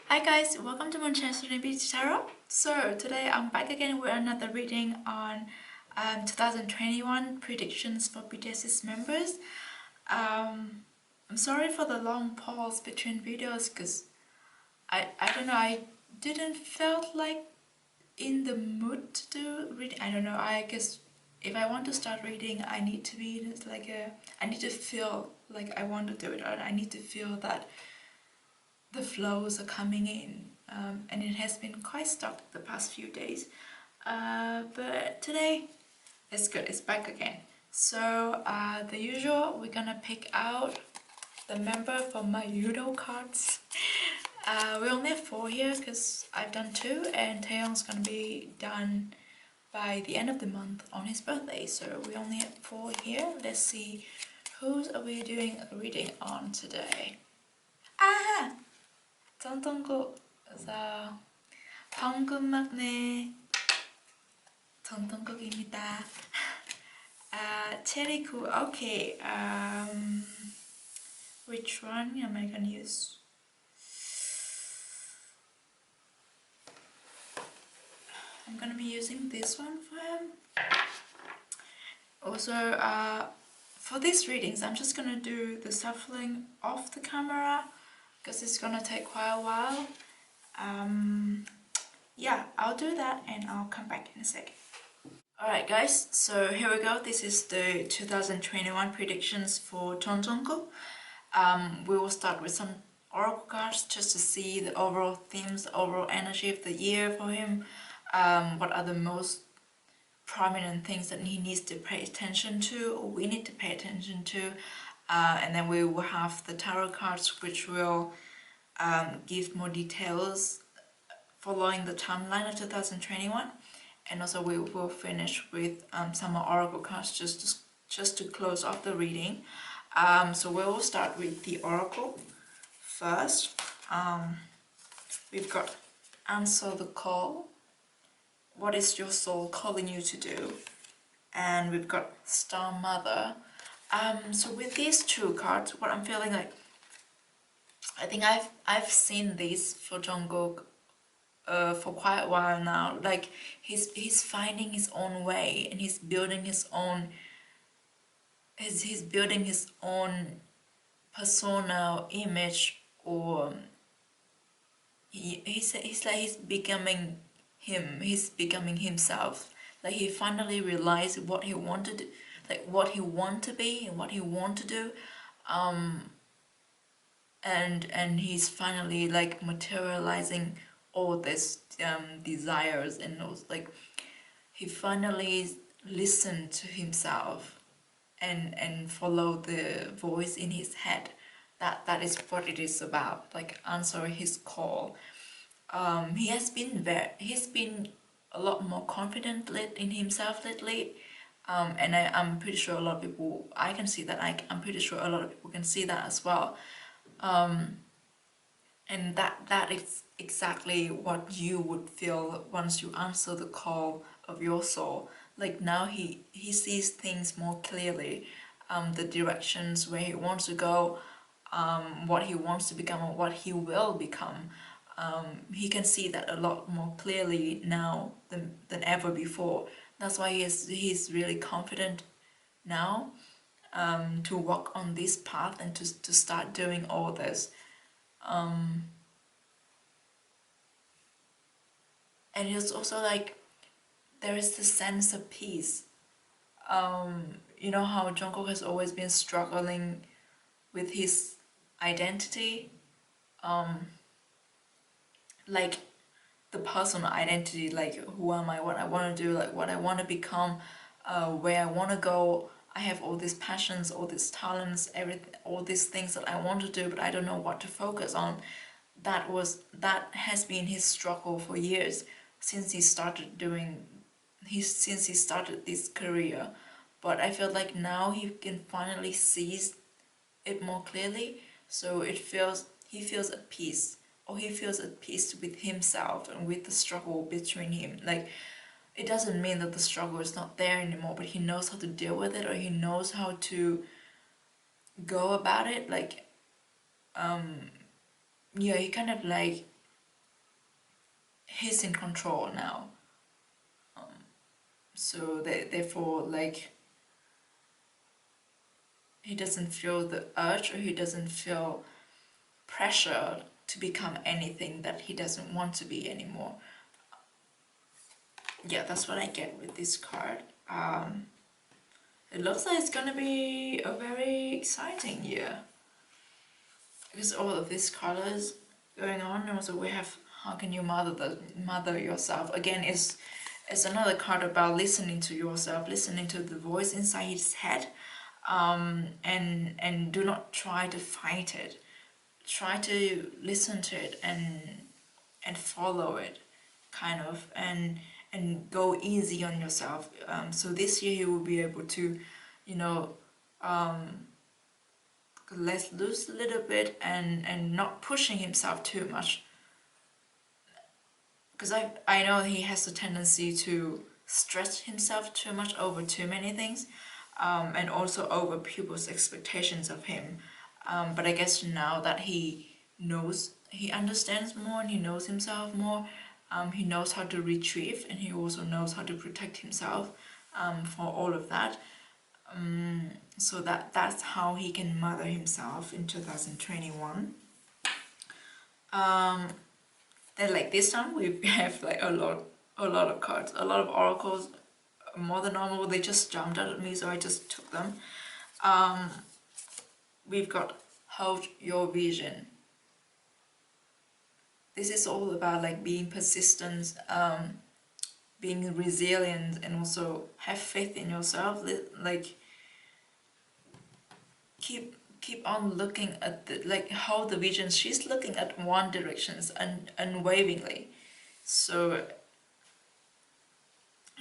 Hi guys, welcome to MoonChild Serendipity Tarot. So today I'm back again with another reading on 2021 predictions for BTS members. I'm sorry for the long pause between videos because I don't know, I didn't felt like in the mood to do reading. I don't know, I guess if I want to start reading I need to be I need to feel like I want to do it, or I need to feel that the flows are coming in, and it has been quite stuck the past few days, but today it's good, it's back again. So the usual, we're gonna pick out the member from my Udo cards. We only have 4 here because I've done 2 and Taeyong's gonna be done by the end of the month on his birthday, so we only have 4 here. Let's see, who's are we doing a reading on today? Ah! Jungkook. So 황금막내 Jungkook입니다. 체리쿠. Okay. Which one am I gonna use? I'm gonna be using this one for him. Also, for these readings, I'm just gonna do the shuffling off the camera because it's gonna take quite a while. Yeah, I'll do that and I'll come back in a second. Alright guys, so here we go. This is the 2021 predictions for Jungkook. We will start with some oracle cards just to see the overall themes, the overall energy of the year for him. What are the most prominent things that he needs to pay attention to, or we need to pay attention to. And then we will have the tarot cards, which will give more details following the timeline of 2021. And also we will finish with some more oracle cards just to close off the reading. So we will start with the oracle first. We've got answer the call. What is your soul calling you to do? And we've got Star Mother. So with these 2 cards, what I'm feeling like, I think I've seen these for Jungkook for quite a while now. Like he's finding his own way and he's building his own persona, image, or he's becoming him. He's becoming himself. Like he finally realized what he wanted, like what he want to be and what he want to do. And he's finally like materializing all this desires, and those, like he finally listened to himself and follow the voice in his head. That is what it is about, like answer his call. He's been a lot more confident in himself lately, and I'm pretty sure a lot of people, I can see that, I'm pretty sure a lot of people can see that as well. And that is exactly what you would feel once you answer the call of your soul. Like now he sees things more clearly, the directions where he wants to go, what he wants to become, or what he will become. He can see that a lot more clearly now than ever before. That's why he's really confident now, to walk on this path and to start doing all this. And it's also like there is this sense of peace. You know how Jungkook has always been struggling with his identity, like the personal identity, like who am I, what I want to do, like what I want to become, where I want to go. I have all these passions, all these talents, everything, all these things that I want to do, but I don't know what to focus on. That has been his struggle for years, since he started this career. But I feel like now he can finally see it more clearly, so he feels at peace, or he feels at peace with himself and with the struggle between him. Like it doesn't mean that the struggle is not there anymore, but he knows how to deal with it, or he knows how to go about it. Like yeah, he kind of like he's in control now. So therefore, like, he doesn't feel the urge, or he doesn't feel pressure to become anything that he doesn't want to be anymore. Yeah, that's what I get with this card. It looks like it's gonna be a very exciting year, because all of these colors going on. And also we have, how can you mother yourself? Again, is another card about listening to yourself, listening to the voice inside his head, and do not try to fight it. Try to listen to it and follow it, kind of, and go easy on yourself. So this year you will be able to, you know, let loose a little bit, and not pushing himself too much, because I know he has a tendency to stretch himself too much over too many things, and also over people's expectations of him. But I guess now that he knows, he understands more, and he knows himself more, he knows how to retrieve, and he also knows how to protect himself for all of that. So that's how he can mother himself in 2021. Then, like, this time we have like a lot of cards, a lot of oracles, more than normal. They just jumped out at me, so I just took them. We've got hold your vision. This is all about like being persistent, being resilient, and also have faith in yourself. Like, keep on looking at the, like, hold the vision. She's looking at one direction unwaveringly. So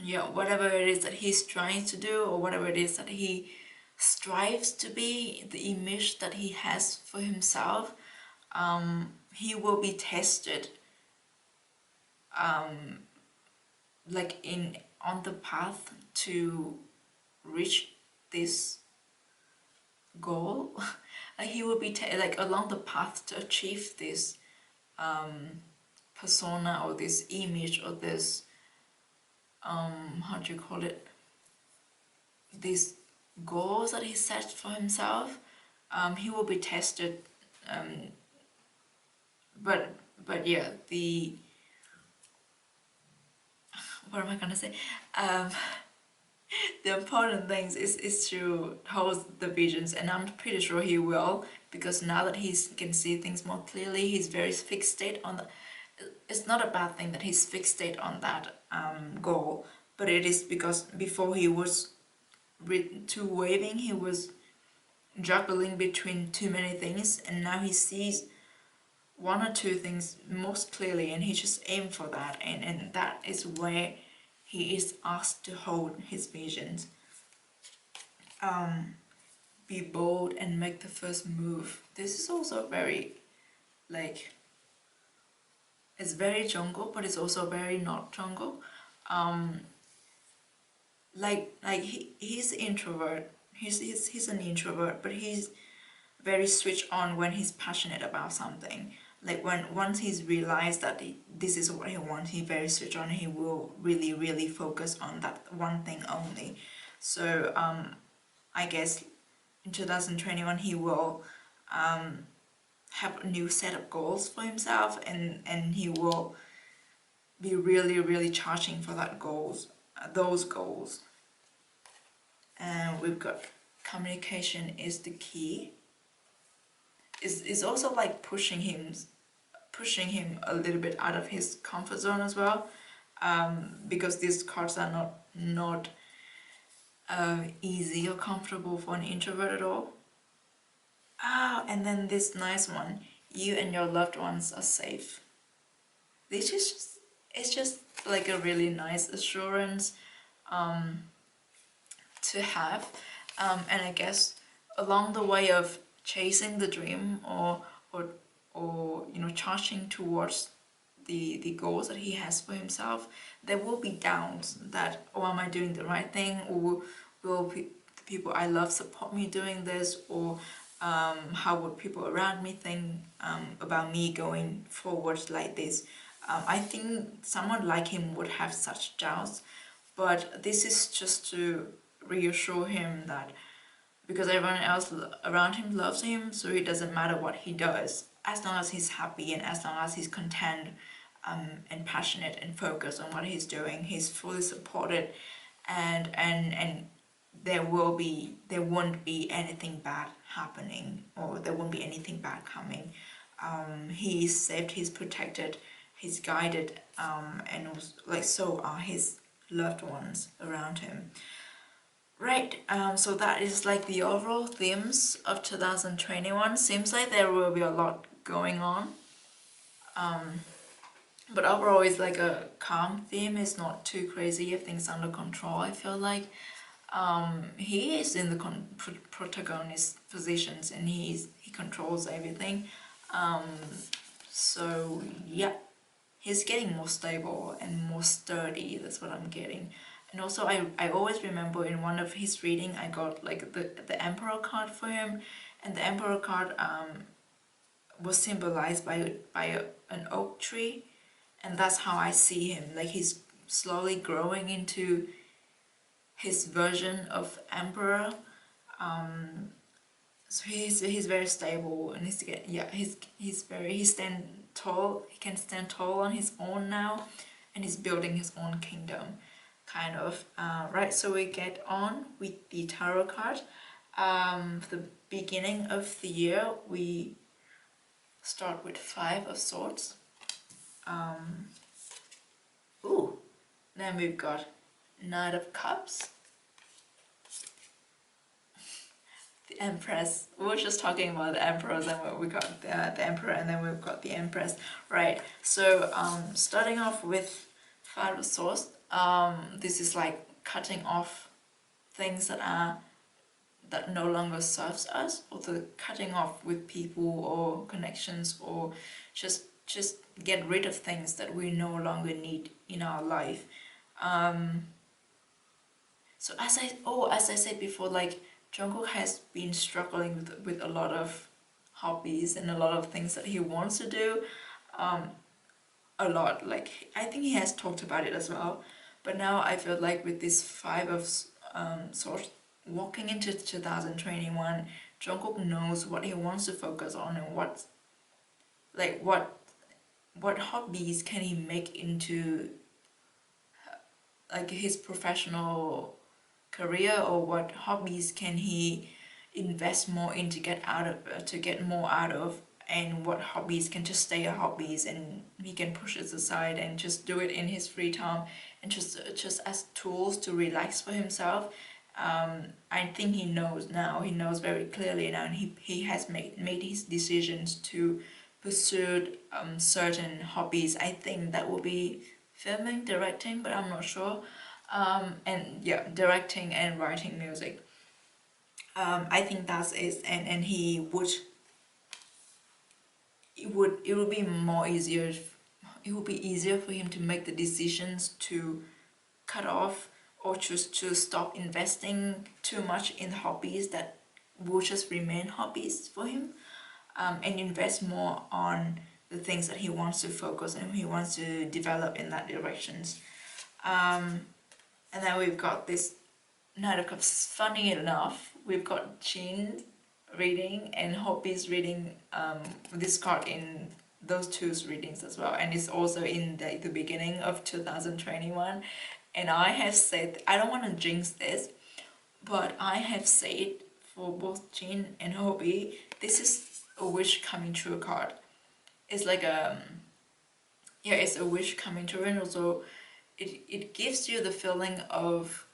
yeah, whatever it is that he's trying to do, or whatever it is that he strives to be, the image that he has for himself, he will be tested, like, on the path to reach this goal. Like, he will be like along the path to achieve this persona, or this image, or this how do you call it, these goals that he set for himself. He will be tested, but yeah, the, what am I gonna say, the important things is to hold the visions, and I'm pretty sure he will, because now that he can see things more clearly, he's very fixated on the, it's not a bad thing that he's fixated on that goal, but it is because before he was too waving, he was juggling between too many things, and now he sees one or two things most clearly, and he just aimed for that, and that is where he is asked to hold his visions. Be bold and make the first move. This is also very, like, it's very Jungkook, but it's also very not Jungkook. Like he's introvert. He's an introvert, but he's very switched on when he's passionate about something. Like, once he's realized that this is what he wants, he's very switched on. He will really focus on that one thing only. So I guess in 2021 he will have a new set of goals for himself, and he will be really charging for that those goals. And we've got communication is the key. Is also like pushing him a little bit out of his comfort zone as well, because these cards are not easy or comfortable for an introvert at all. And then this nice one, you and your loved ones are safe. This is it's just like a really nice assurance to have, and I guess along the way of chasing the dream, or charging towards the goals that he has for himself, there will be doubts that, oh, am I doing the right thing, or will the people I love support me doing this, or how would people around me think about me going forward like this. I think someone like him would have such doubts, but this is just to reassure him that because everyone else around him loves him, so it doesn't matter what he does, as long as he's happy and as long as he's content, and passionate and focused on what he's doing, he's fully supported, and there won't be anything bad happening, or there won't be anything bad coming. He's saved, he's protected, he's guided, and like so are his loved ones around him. Right, so that is like the overall themes of 2021. Seems like there will be a lot going on. But overall it's like a calm theme. It's not too crazy, everything's under control, I feel like. He is in the protagonist positions and he controls everything. So yeah, he's getting more stable and more sturdy, that's what I'm getting. And also I always remember in one of his reading I got like the Emperor card for him, and the Emperor card was symbolized by an oak tree, and that's how I see him. Like he's slowly growing into his version of Emperor. So he's very stable, and he can stand tall on his own now, and he's building his own kingdom, kind of. Right, so we get on with the tarot card. The beginning of the year we start with 5 of Swords. Ooh, then we've got Knight of Cups, the Empress. We were just talking about the Emperors, and we got the Emperor, and then we've got the Empress. Right, so starting off with 5 of Swords, this is like cutting off things that no longer serves us, or the cutting off with people or connections, or just get rid of things that we no longer need in our life. So as I said before, like Jungkook has been struggling with a lot of hobbies and a lot of things that he wants to do, a lot. Like I think he has talked about it as well, but now I feel like with this 5 of Swords, walking into 2021, Jungkook knows what he wants to focus on, and what hobbies can he make into like his professional career, or what hobbies can he invest more in to get more out of, and what hobbies can just stay hobbies and he can push it aside and just do it in his free time, and just as tools to relax for himself. I think he knows now, he knows very clearly now, and he has made his decisions to pursue certain hobbies. I think that will be filming, directing, but I'm not sure. And yeah, directing and writing music. I think that's it, and he would it would be more easier, it would be easier for him to make the decisions to cut off or choose to stop investing too much in hobbies that will just remain hobbies for him, and invest more on the things that he wants to focus and he wants to develop in that directions. And then we've got this Knight of Cups. Funny enough, we've got Jin reading and Hopi's reading this card in those two readings as well, and it's also in the beginning of 2021. And I have said, I don't want to jinx this, but I have said for both Jin and Hopi, this is a wish coming true card. It's like it's a wish coming true, and also it gives you the feeling of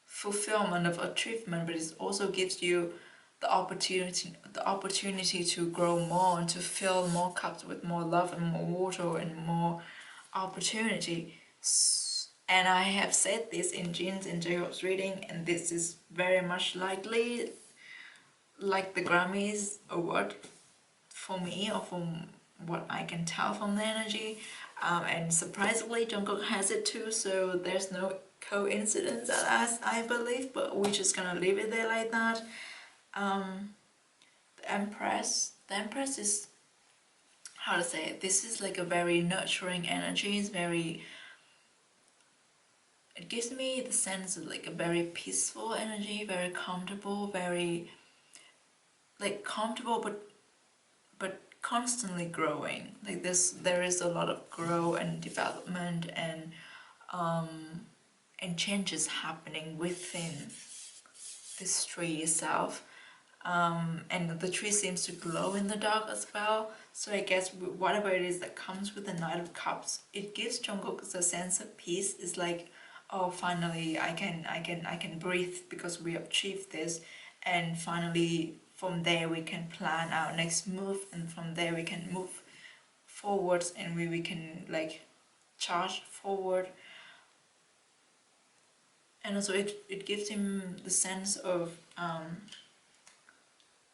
fulfillment, of achievement, but it also gives you the opportunity to grow more and to fill more cups with more love and more water and more opportunity. And I have said this in Jin's and Jacob's reading, and this is very much likely like the Grammys award for me, or from what I can tell from the energy. And surprisingly Jungkook has it too, so there's no coincidence as I believe, but we're just gonna leave it there like that. The Empress is how to say it, this is like a very nurturing energy. It's very, it gives me the sense of like a very peaceful energy, very comfortable, very like comfortable, but constantly growing. Like this, there is a lot of growth and development and changes happening within this tree itself. And the tree seems to glow in the dark as well. So I guess whatever it is that comes with the Knight of Cups, it gives Jungkook a sense of peace. It's like, oh, finally I can breathe because we achieved this, and finally from there we can plan our next move, and from there we can move forwards, and we can like charge forward. And also it gives him the sense of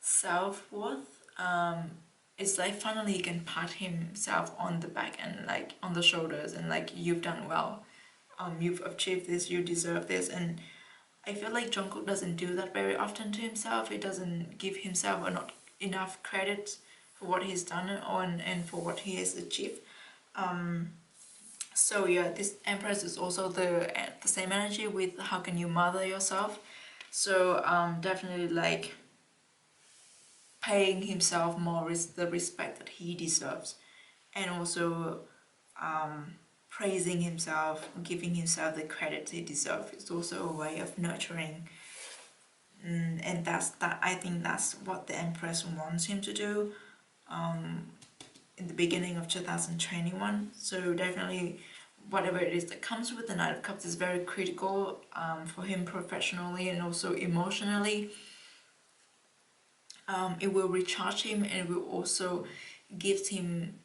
self-worth. It's like finally he can pat himself on the back and like on the shoulders and like, you've done well, you've achieved this, you deserve this. And I feel like Jungkook doesn't do that very often to himself. He doesn't give himself not enough credit for what he's done and for what he has achieved. So yeah, this Empress is also the same energy with how can you mother yourself. So definitely like paying himself more the respect that he deserves, and also praising himself, giving himself the credit he deserves. It's also a way of nurturing, and I think that's what the Empress wants him to do in the beginning of 2021. So definitely whatever it is that comes with the Knight of Cups is very critical for him professionally and also emotionally. It will recharge him, and it will also give him,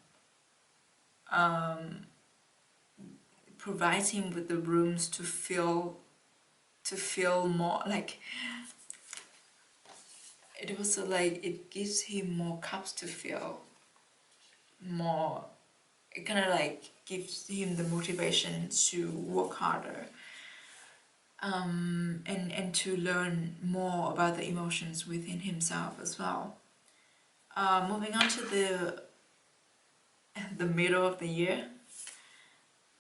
provides him with the rooms to feel more like, it also like, it gives him more cups to fill more. It kind of like gives him the motivation to work harder, and to learn more about the emotions within himself as well. Moving on to the middle of the year.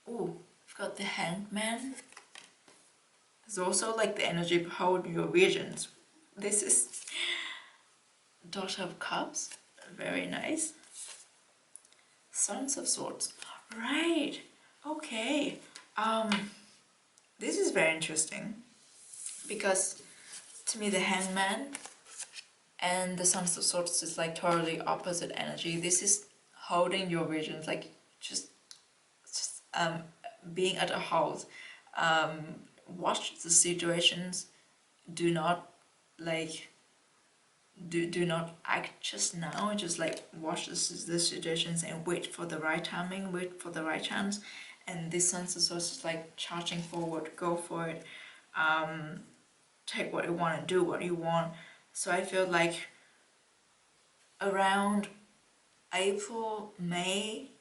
Oh, we've got the Hanged Man. There's also like the energy behind your visions. This is Daughter of Cups, very nice. Sons of Swords, right? Okay. This is very interesting because to me the Hangman and the Sons of Swords is like totally opposite energy. This is holding your visions, like just being at a house. Watch the situations. Do not like do not act just now. Just like watch the situations and wait for the right timing, wait for the right chance. And this Sons of Swords is like charging forward. Go for it. Take what you want and do what you want. So I feel like around April, May,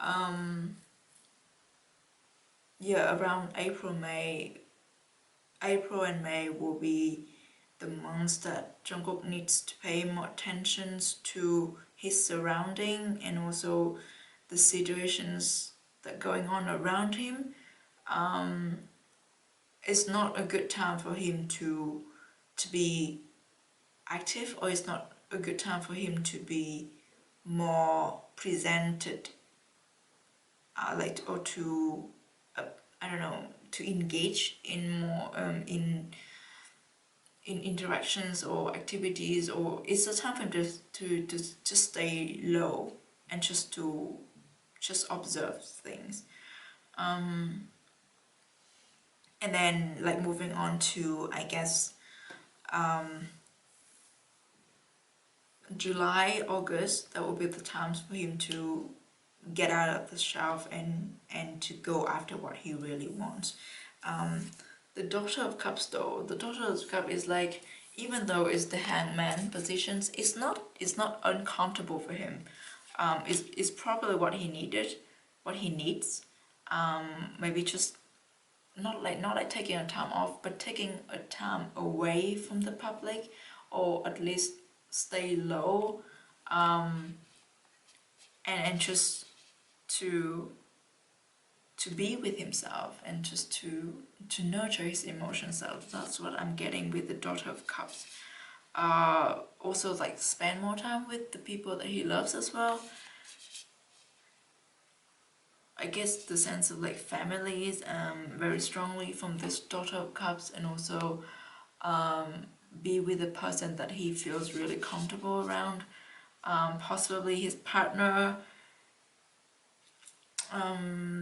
around April, and May will be the months that Jungkook needs to pay more attention to his surrounding and also the situations that are going on around him. It's not a good time for him to be active, or it's not a good time for him to be more presented, or to I don't know, to engage in more in interactions or activities, or it's a time for him to just stay low and just observe things. And then like moving on to, I guess, July, August, that will be the times for him to get out of the shelf and to go after what he really wants. The Daughter of Cups though, the Daughter of Cups is like, even though it's the Hangman positions, it's not uncomfortable for him. It's probably what he needs. Maybe just not like taking a time off, but taking a time away from the public, or at least stay low, and just to be with himself, and just to nurture his emotional self. That's what I'm getting with the Daughter of Cups. Also like spend more time with the people that he loves as well. I guess the sense of like family is very strongly from this Daughter of Cups, and also be with a person that he feels really comfortable around, possibly his partner.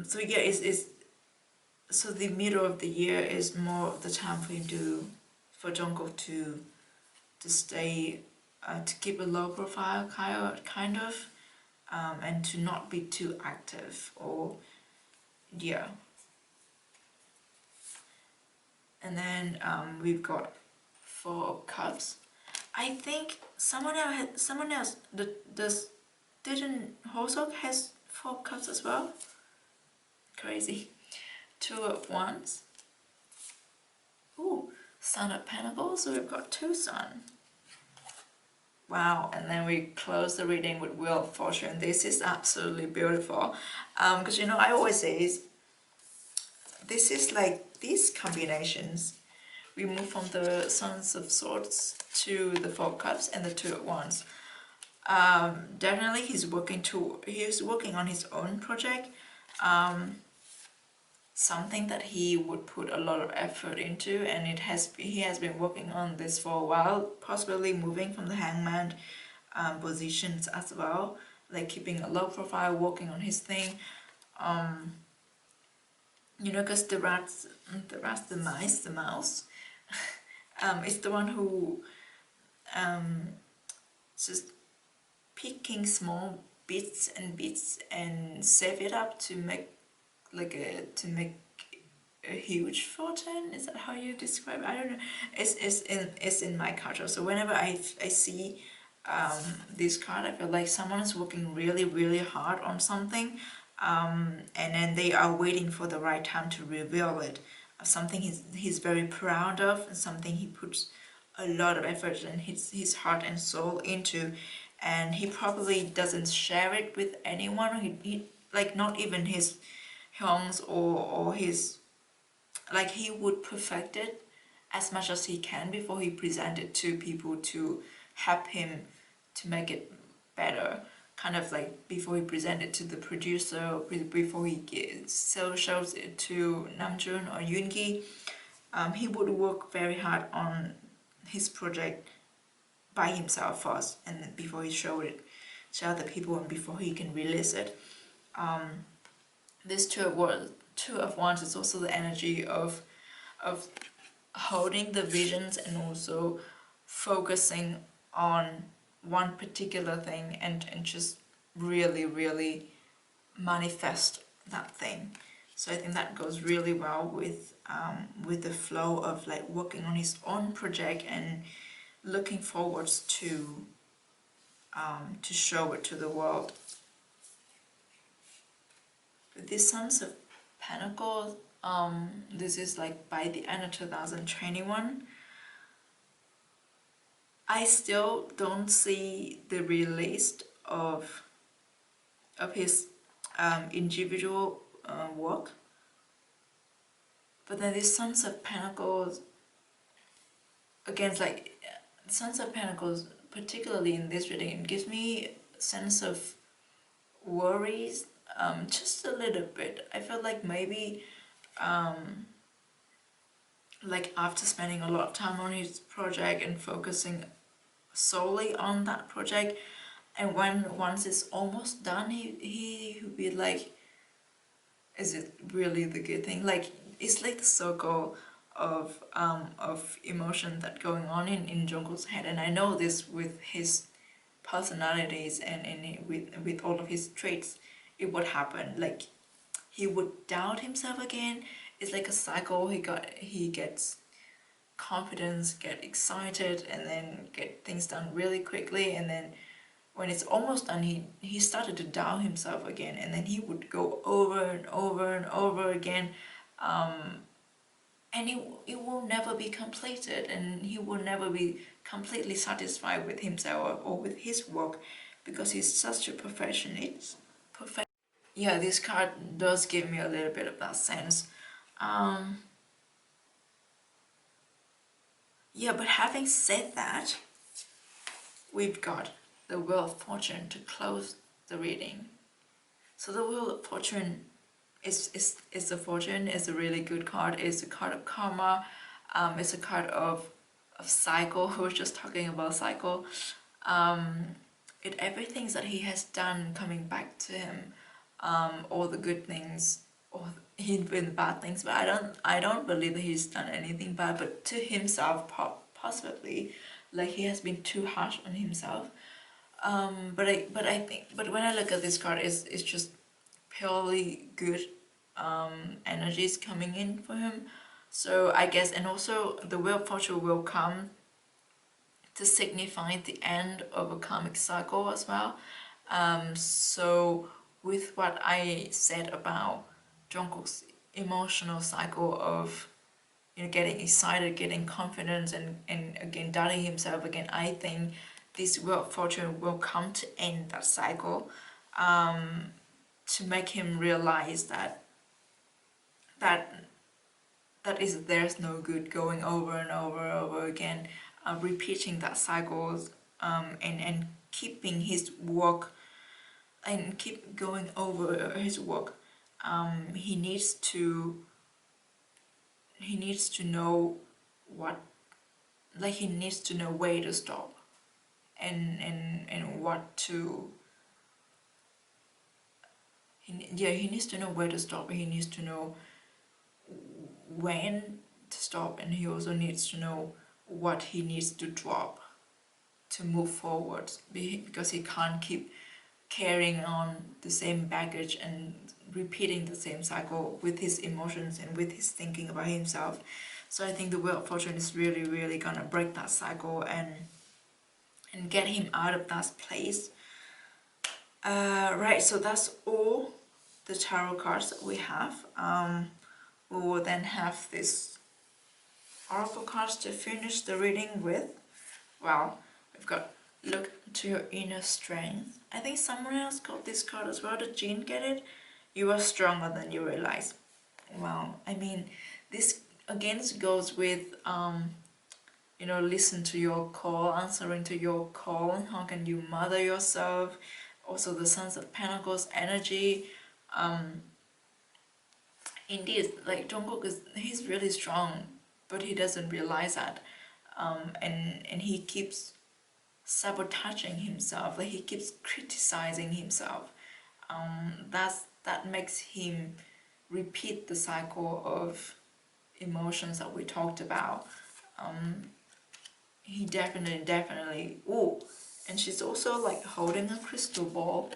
So yeah, it's so the middle of the year is more of the time for him for Jungkook to stay, to keep a low profile kind of, and to not be too active, or yeah. And then we've got Four of Cups. I think someone else didn't Hosok has Four of Cups as well. Crazy. Two of Wands. Ooh, Sun of Pentacles. So we've got two Sun. Wow, and then we close the reading with Wheel of Fortune. This is absolutely beautiful. Because you know, I always say this is like these combinations. We move from the Sons of Swords to the Four of Cups and the Two of Wands. Definitely he's working on his own project. Something that he would put a lot of effort into, and he has been working on this for a while, possibly moving from the Hangman positions as well, like keeping a low profile, working on his thing. You know, because the mouse is the one who just picking small bits and save it up to make a huge fortune. Is that how you describe it? I don't know. It's in my culture. So whenever I see this card, I feel like someone is working really hard on something, and then they are waiting for the right time to reveal it. Something he's very proud of, and something he puts a lot of effort and his heart and soul into, and he probably doesn't share it with anyone. He like, not even his Hyung's or his, like, he would perfect it as much as he can before he present it to people to help him to make it better. Kind of like before he present it to the producer, before he shows it to Namjoon or Yoongi, he would work very hard on his project by himself first, and then before he show other people, and before he can release it. This Two of Wands is also the energy of holding the visions, and also focusing on one particular thing, and just really manifest that thing. So I think that goes really well with the flow of like working on his own project and looking forwards to show it to the world. With this Sons of Pentacles, this is like by the end of 2021. I still don't see the release of his individual work. But then this Sons of Pentacles, again, like Sons of Pentacles, particularly in this reading, it gives me a sense of worries, just a little bit. I feel like maybe like after spending a lot of time on his project and focusing solely on that project, and once it's almost done, he would be like, is it really the good thing? Like, it's like the circle of emotion that going on in Jungkook's head. And I know this with his personalities and with all of his traits, it would happen. Like, he would doubt himself again. It's like a cycle. He gets confidence, get excited, and then get things done really quickly, and then when it's almost done, he started to doubt himself again, and then he would go over and over and over again, and it will never be completed, and he will never be completely satisfied with himself or with his work, because he's such a perfectionist. Yeah, this card does give me a little bit of that sense. Yeah, but having said that, we've got the Wheel of Fortune to close the reading. So the Wheel of Fortune is the fortune, is a really good card. It's a card of karma. It's a card of cycle. We were just talking about cycle. It everything that he has done coming back to him, all the good things, or even the bad things. But I don't believe that he's done anything bad. But to himself, possibly, like he has been too harsh on himself. But I think when I look at this card, it's just purely good energies coming in for him. So I guess, and also the Wheel of Fortune will come to signify the end of a karmic cycle as well. So with what I said about Jungkook's emotional cycle of, you know, getting excited, getting confident, and again doubting himself again, I think this Wheel of Fortune will come to end that cycle, to make him realize that there's no good going over and over again, repeating that cycles, and keeping his work and keep going over his work. He needs to know what, like he needs to know where to stop, and what to, he needs to know where to stop. He needs to know when to stop, and he also needs to know what he needs to drop to move forward, because he can't keep carrying on the same baggage and repeating the same cycle with his emotions and with his thinking about himself. So I think the Wheel of Fortune is really gonna break that cycle and get him out of that place. Right, so that's all the tarot cards that we have. We will then have this oracle cards to finish the reading with. Well, we've got look to your inner strength. I think someone else got this card as well. Did Jean get it? You are stronger than you realize. Well, I mean, this again goes with you know, listen to your call, answering to your call. How can you mother yourself? Also the Sons of Pentacles energy. Indeed, like Jungkook he's really strong, but he doesn't realize that, and he keeps sabotaging himself. Like he keeps criticizing himself. That makes him repeat the cycle of emotions that we talked about. He definitely. Oh, and she's also like holding a crystal ball,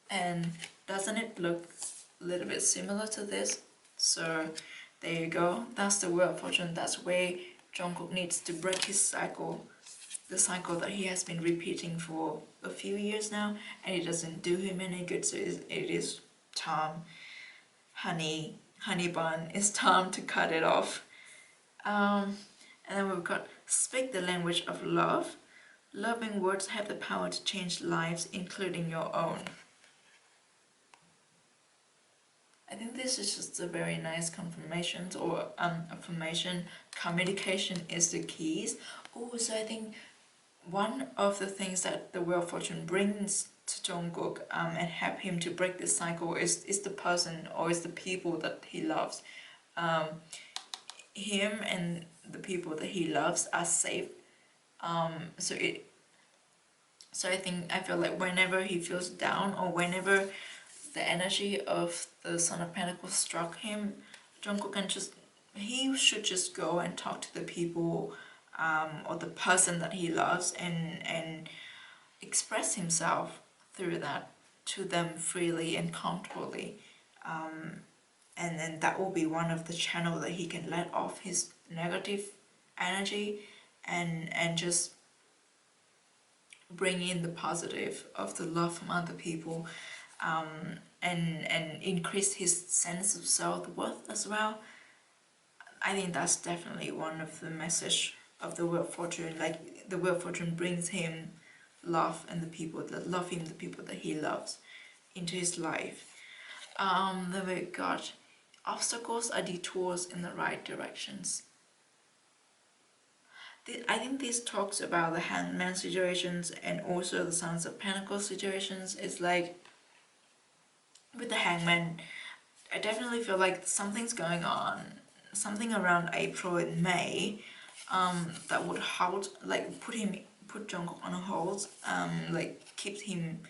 and doesn't it look a little bit similar to this? So there you go. That's the Wheel of Fortune. That's where Jungkook needs to break his cycle, the cycle that he has been repeating for a few years now, and it doesn't do him any good. So it is time, honey bun. It's time to cut it off. And then we've got speak the language of love. Loving words have the power to change lives, including your own. I think this is just a very nice confirmation or affirmation. Communication is the keys. Oh, so I think one of the things that the Wheel of Fortune brings to Jungkook, and help him to break this cycle is the person, or is the people that he loves. Him and the people that he loves are safe. So I feel like whenever he feels down, or whenever the energy of the Son of Pentacles struck him, Jungkook he should just go and talk to the people, or the person that he loves, and express himself through that to them freely and comfortably. And then that will be one of the channels that he can let off his negative energy, and just bring in the positive of the love from other people, and increase his sense of self-worth as well. I think that's definitely one of the message of the Wheel of Fortune. Like the Wheel of Fortune brings him love and the people that love him, the people that he loves into his life. Then we got obstacles are detours in the right directions. I think this talks about the hangman situations and also the Sons of Pentacles situations. It's like with the hangman, I definitely feel like something's going on, something around April and May, that would hold, like put Jungkook on a hold, like keep him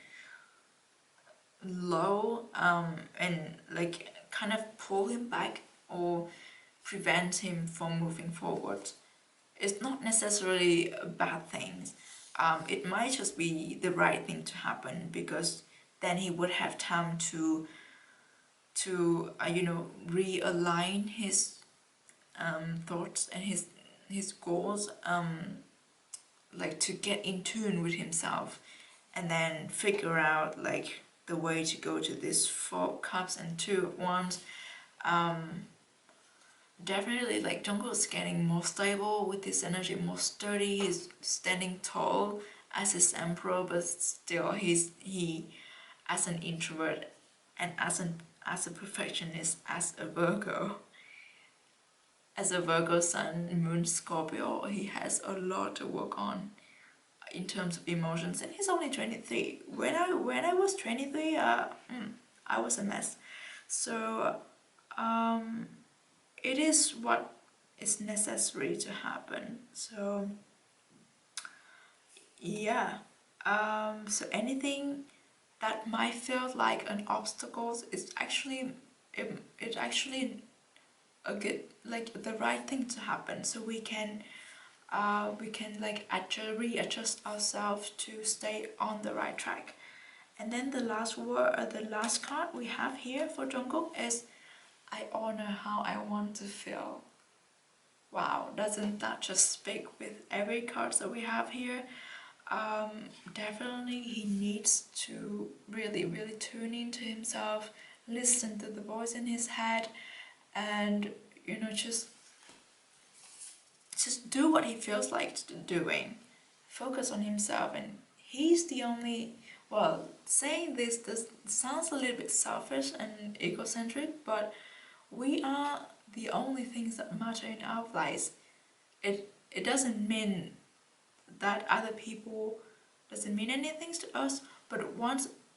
low, and like kind of pull him back or prevent him from moving forward. It's not necessarily a bad thing. It might just be the right thing to happen, because then he would have time to you know, realign his thoughts and his goals, like to get in tune with himself, and then figure out like the way to go to this 4 cups and 2 of wands. Definitely like Jungkook is getting more stable with his energy, more sturdy. He's standing tall as his emperor, but still he as an introvert and as a perfectionist, as a Virgo sun, moon Scorpio, he has a lot to work on in terms of emotions. And he's only 23. When I was 23, I was a mess. So it is what is necessary to happen. So yeah, so anything that might feel like an obstacle is actually it's actually a good, like the right thing to happen, so we can like readjust ourselves to stay on the right track. And then the last the last card we have here for Jungkook is I honor how I want to feel. Wow, doesn't that just speak with every card that we have here? Definitely he needs to really tune into himself, listen to the voice in his head, and you know, just do what he feels like doing. Focus on himself, and he's the only, well, saying this sounds a little bit selfish and egocentric, but we are the only things that matter in our lives. It doesn't mean that other people doesn't mean anything to us, but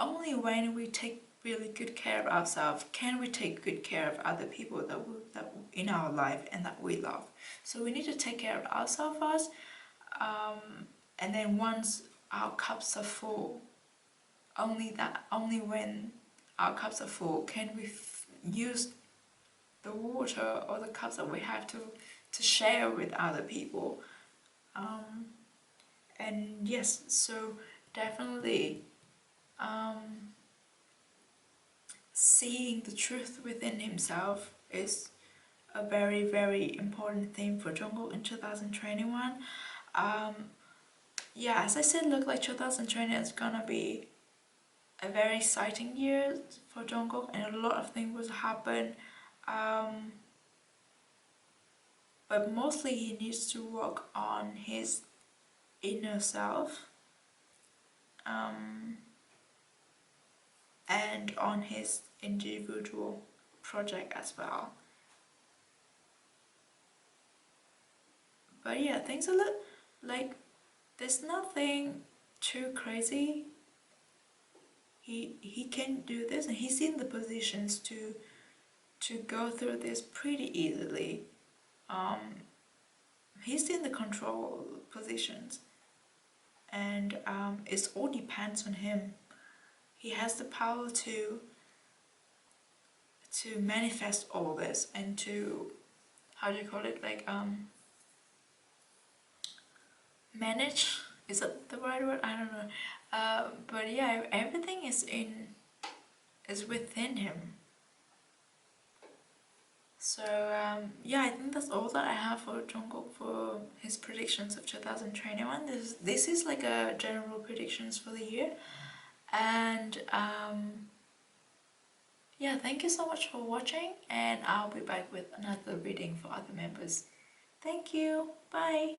only when we take really good care of ourselves can we take good care of other people that in our life and that we love. So we need to take care of ourselves first, and then once our cups are full, only when our cups are full can we use the water or the cups that we have to share with other people. And yes, so definitely seeing the truth within himself is a very important thing for Jungkook in 2021. Yeah, as I said, look like 2020 is gonna be a very exciting year for Jungkook, and a lot of things will happen. But mostly he needs to work on his inner self, and on his individual project as well. But yeah, things a little like there's nothing too crazy. He can do this, and he's in the positions to go through this pretty easily. He's in the control positions, and it all depends on him. He has the power to manifest all this and to, how do you call it, like manage, is that the right word? I don't know. But yeah, everything is within him. So yeah, I think that's all that I have for Jungkook for his predictions of 2021. This is like a general predictions for the year. And yeah, thank you so much for watching, and I'll be back with another reading for other members. Thank you. Bye.